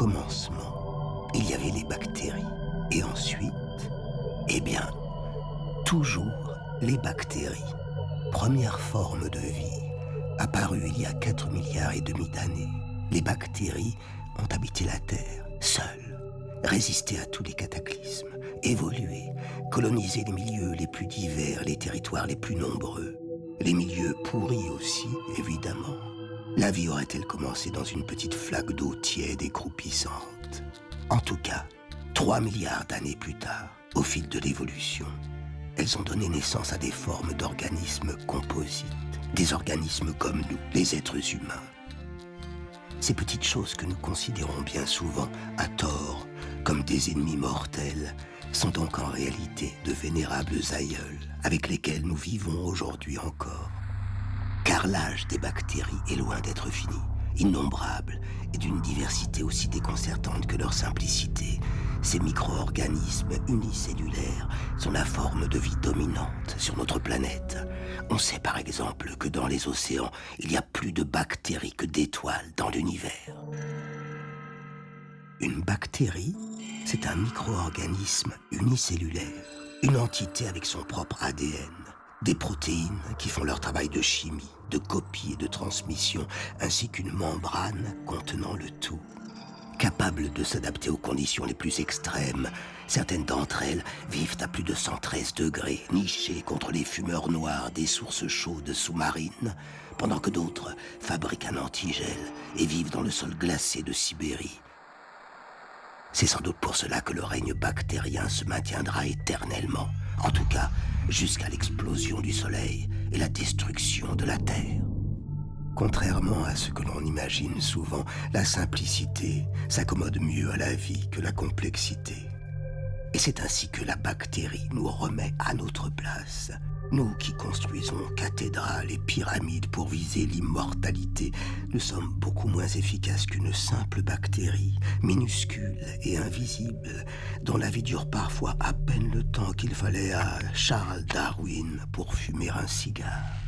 commencement, il y avait les bactéries. Et ensuite, eh bien, toujours les bactéries. Première forme de vie, apparue il y a 4 milliards et demi d'années. Les bactéries ont habité la Terre, seules, résisté à tous les cataclysmes, évolué, colonisé les milieux les plus divers, les territoires les plus nombreux. Les milieux pourris aussi, évidemment. La vie aurait-elle commencé dans une petite flaque d'eau tiède et croupissante? En tout cas, 3 milliards d'années plus tard, au fil de l'évolution, elles ont donné naissance à des formes d'organismes composites, des organismes comme nous, les êtres humains. Ces petites choses que nous considérons bien souvent, à tort, comme des ennemis mortels, sont donc en réalité de vénérables aïeuls avec lesquels nous vivons aujourd'hui encore. Car l'âge des bactéries est loin d'être fini, innombrables et d'une diversité aussi déconcertante que leur simplicité. Ces micro-organismes unicellulaires sont la forme de vie dominante sur notre planète. On sait par exemple que dans les océans, il y a plus de bactéries que d'étoiles dans l'univers. Une bactérie, c'est un micro-organisme unicellulaire, une entité avec son propre ADN, des protéines qui font leur travail de chimie, de copie et de transmission, ainsi qu'une membrane contenant le tout. Capables de s'adapter aux conditions les plus extrêmes, certaines d'entre elles vivent à plus de 113 degrés, nichées contre les fumeurs noirs des sources chaudes sous-marines, pendant que d'autres fabriquent un antigel et vivent dans le sol glacé de Sibérie. C'est sans doute pour cela que le règne bactérien se maintiendra éternellement, en tout cas jusqu'à l'explosion du Soleil et la destruction de la Terre. Contrairement à ce que l'on imagine souvent, la simplicité s'accommode mieux à la vie que la complexité. Et c'est ainsi que la bactérie nous remet à notre place. Nous qui construisons cathédrales et pyramides pour viser l'immortalité, nous sommes beaucoup moins efficaces qu'une simple bactérie, minuscule et invisible, dont la vie dure parfois à peine le temps qu'il fallait à Charles Darwin pour fumer un cigare.